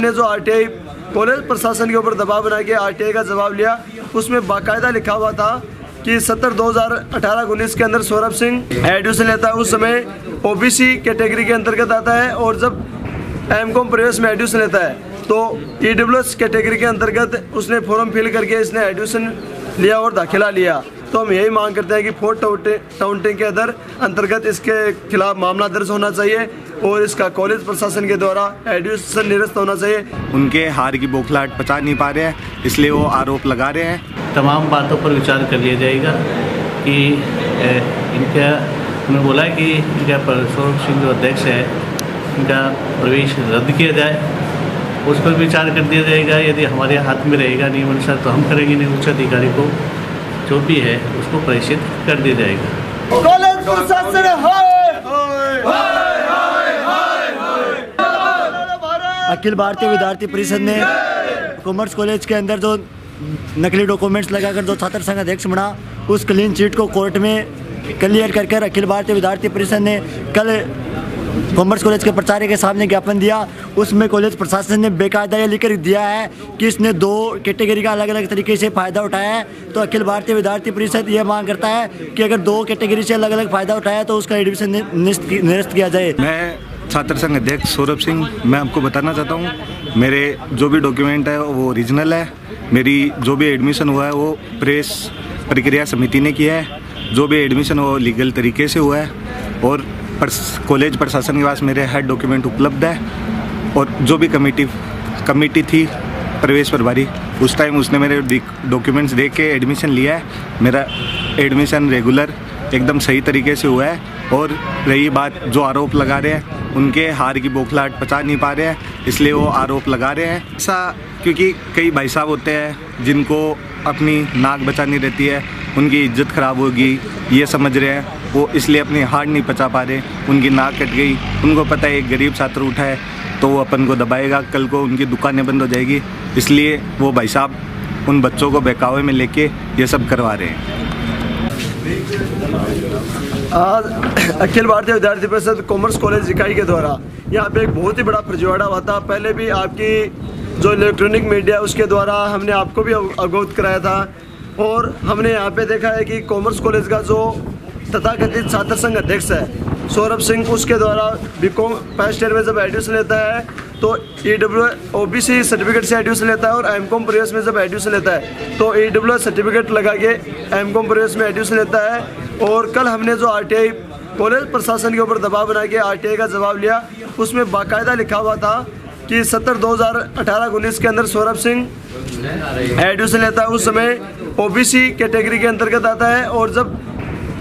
हमने जो RTI college प्रशासन के ऊपर दबाव बना के आरटीआई का जवाब लिया, उसमें बाकायदा लिखा हुआ था कि 2018-19 के अंदर सौरभ सिंह एडमिशन लेता है, उस समय ओबीसी कैटेगरी के अंतर्गत आता है, और जब एमकॉम प्रवेश में एडमिशन लेता है तो ईडब्ल्यूएस कैटेगरी के अंतर्गत उसने फॉर्म फिल करके इसने एडमिशन लिया और दाखिला लिया। तो हम यही मांग करते हैं कि फोर्थ काउंटिंग के अंतर्गत इसके खिलाफ मामला दर्ज होना चाहिए और इसका कॉलेज प्रशासन के द्वारा एडमिशन निरस्त होना चाहिए। उनके हार की बौखलाहट पचा नहीं पा रहे हैं, इसलिए वो आरोप लगा रहे हैं। तमाम बातों पर विचार कर लिया जाएगा कि इनका उन्होंने बोला है कि इनका सौरभ सिंह जो अध्यक्ष है इनका प्रवेश रद्द किया जाए, उस पर विचार कर दिया जाएगा। यदि हमारे हाथ में रहेगा नियम अनुसार तो हम करेंगे, नहीं उच्च अधिकारी को जो भी है उसको प्रेषित कर दिया जाएगा। कॉलेज प्रशासन अखिल भारतीय विद्यार्थी परिषद ने कॉमर्स कॉलेज के अंदर जो नकली डॉक्यूमेंट्स लगाकर जो छात्र संघ अध्यक्ष बना, उस क्लीन चिट को कोर्ट में क्लियर कर अखिल भारतीय विद्यार्थी परिषद ने कल कॉमर्स कॉलेज के प्राचार्य के सामने ज्ञापन दिया। उसमें कॉलेज प्रशासन ने बेकायदा ये लिख दिया है कि इसने 2 कैटेगरी का अलग अलग तरीके से फ़ायदा उठाया है। तो अखिल भारतीय विद्यार्थी परिषद ये मांग करता है कि अगर 2 कैटेगरी से अलग अलग फ़ायदा उठाया तो उसका एडमिशन निरस्त किया जाए। मैं छात्र संघ अध्यक्ष सौरभ सिंह, मैं आपको बताना चाहता हूँ, मेरे जो भी डॉक्यूमेंट है वो ओरिजिनल है। मेरी जो भी एडमिशन हुआ है वो प्रेस प्रक्रिया समिति ने किया है। जो भी एडमिशन वो लीगल तरीके से हुआ है और कॉलेज प्रशासन के पास मेरे हर डॉक्यूमेंट उपलब्ध है। और जो भी कमेटी थी प्रवेश प्रभारी, उस टाइम उसने मेरे डॉक्यूमेंट्स देख के एडमिशन लिया है। मेरा एडमिशन रेगुलर एकदम सही तरीके से हुआ है। और रही बात जो आरोप लगा रहे हैं, उनके हार की बौखलाहट पचा नहीं पा रहे हैं, इसलिए वो आरोप लगा रहे हैं। ऐसा क्योंकि कई भाई साहब होते हैं जिनको अपनी नाक बचानी रहती है, उनकी इज्जत ख़राब होगी ये समझ रहे हैं, वो इसलिए अपनी हार नहीं पचा पा रहे। उनकी नाक कट गई, उनको पता है एक गरीब छात्र उठा है तो वो अपन को दबाएगा, कल को उनकी दुकानें बंद हो जाएगी, इसलिए वो भाई साहब उन बच्चों को बहकावे में लेके ये सब करवा रहे हैं। आज अखिल भारतीय विद्यार्थी परिषद कॉमर्स कॉलेज इकाई के द्वारा यहाँ पे एक बहुत ही बड़ा फर्जीवाड़ा हुआ था। पहले भी आपकी जो इलेक्ट्रॉनिक मीडिया उसके द्वारा हमने आपको भी अवगत कराया था, और हमने यहाँ पे देखा है कि कॉमर्स कॉलेज का जो तथाकथित छात्र संघ अध्यक्ष है सौरभ सिंह, उसके द्वारा बीकॉम फर्स्ट ईयर में जब एडमिशन लेता है तो ओबीसी सर्टिफिकेट से एडमिशन लेता है, और एमकॉम प्रवेश में जब एडमिशन लेता है तो ईडब्ल्यूएस सर्टिफिकेट लगा के एमकॉम प्रवेश में एडमिशन लेता है। और कल हमने जो आरटीआई कॉलेज प्रशासन के ऊपर दबाव बना के आरटीआई का जवाब लिया, उसमें बाकायदा लिखा हुआ था कि 2018-19 के अंदर सौरभ सिंह एडमिशन लेता है, उस समय ओबीसी कैटेगरी के अंतर्गत आता है, और जब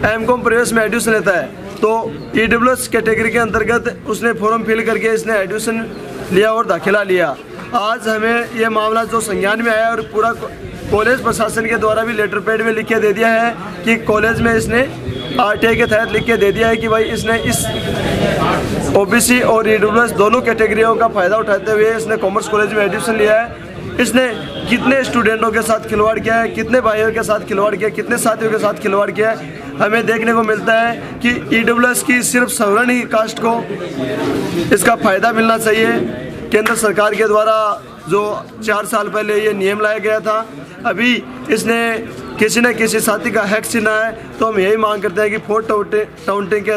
एमकॉम प्रवेश में एडमिशन लेता है तो ईडब्ल्यूएस कैटेगरी के अंतर्गत उसने फॉर्म फिल करके इसने एडमिशन लिया और दाखिला लिया। आज हमें ये मामला जो संज्ञान में आया और पूरा कॉलेज प्रशासन के द्वारा भी लेटर पैड में लिख के दे दिया है कि कॉलेज में इसने आरटीआई के तहत लिख के दे दिया है कि भाई इसने इस ओबीसी और ईडब्ल्यूएस दोनों कैटेगरियों का फ़ायदा उठाते हुए इसने कॉमर्स कॉलेज में एडमिशन लिया है। इसने कितने स्टूडेंटों के साथ खिलवाड़ किया है, कितने भाइयों के साथ खिलवाड़ किया है, कितने साथियों के साथ खिलवाड़ किया है, हमें देखने को मिलता है कि ईडब्ल्यूएस की सिर्फ सवर्ण ही कास्ट को इसका फ़ायदा मिलना चाहिए। केंद्र सरकार के द्वारा जो 4 साल पहले ये नियम लाया गया था, अभी इसने किसी न किसी साथी का हैक छीना है। तो हम यही मांग करते हैं कि फोर्थ काउंटिंग के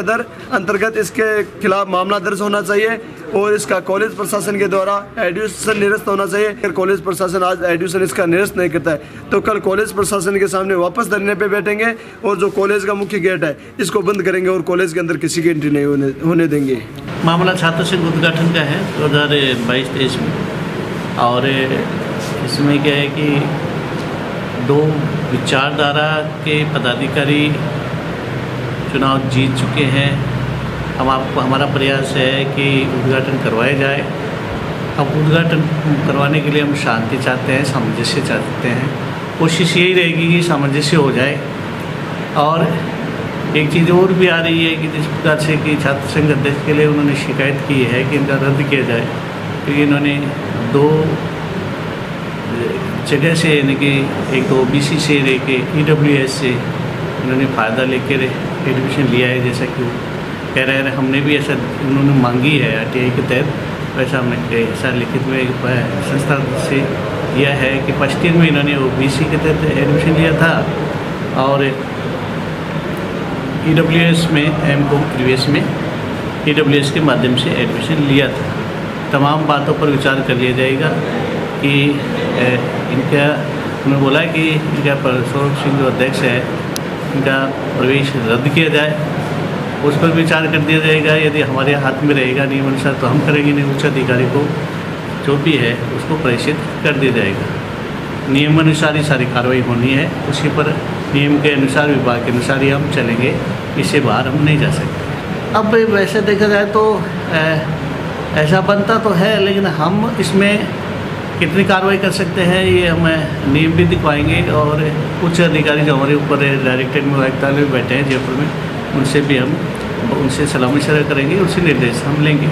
अंतर्गत इसके खिलाफ मामला दर्ज होना चाहिए और इसका कॉलेज प्रशासन के द्वारा एडमिशन निरस्त होना चाहिए। अगर कॉलेज प्रशासन आज एडमिशन इसका निरस्त नहीं करता है तो कल कॉलेज प्रशासन के सामने वापस धरने पे बैठेंगे और जो कॉलेज का मुख्य गेट है इसको बंद करेंगे और कॉलेज के अंदर किसी की एंट्री नहीं होने देंगे। मामला छात्र संघ उद्घाटन का है 2022-23 में, और इसमें क्या है कि 2 विचारधारा के पदाधिकारी चुनाव जीत चुके हैं। हमारा प्रयास है कि उद्घाटन करवाया जाए। अब उद्घाटन करवाने के लिए हम शांति चाहते हैं, सामंजस्य चाहते हैं। कोशिश यही रहेगी कि सामंजस्य हो जाए। और एक चीज़ और भी आ रही है कि जिस प्रकार से कि छात्र संघ अध्यक्ष के लिए उन्होंने शिकायत की है कि इनका रद्द किया जाए, क्योंकि इन्होंने 2 जगह से यानी कि एक तो ओबीसी से एक ईडब्ल्यूएस से इन्होंने फ़ायदा लेकर एडमिशन लिया है, जैसा कि कह रहे हैं। हमने भी ऐसा उन्होंने मांगी है आरटीआई के तहत, वैसा हमने ऐसा लिखित में संस्था से यह है कि फर्स्ट ईयर में इन्होंने OBC के तहत एडमिशन लिया था और EWS में M.Com प्रीवियस में EWS के माध्यम से एडमिशन लिया था। तमाम बातों पर विचार कर लिया जाएगा कि इनका उन्होंने बोला कि इनका सौरभ सिंह जो अध्यक्ष है इनका प्रवेश रद्द किया जाए, उस पर विचार कर दिया जाएगा। यदि हमारे हाथ में रहेगा नियम अनुसार तो हम करेंगे, नहीं उच्च अधिकारी को जो भी है उसको प्रेषित कर दिया जाएगा। नियम अनुसार ही सारी कार्रवाई होनी है, उसी पर नियम के अनुसार विभाग के अनुसार ही हम चलेंगे, इससे बाहर हम नहीं जा सकते। अब वैसे देखा जाए तो ऐसा बनता तो है, लेकिन हम इसमें कितनी कार्रवाई कर सकते हैं ये हमें नियम भी दिखवाएंगे और उच्च अधिकारी जो हमारे ऊपर डायरेक्टरेट में आयुक्तालय में बैठे हैं जयपुर में, उनसे भी हम उनसे सलाह मशवरा करेंगे, उनसे निर्देश हम लेंगे।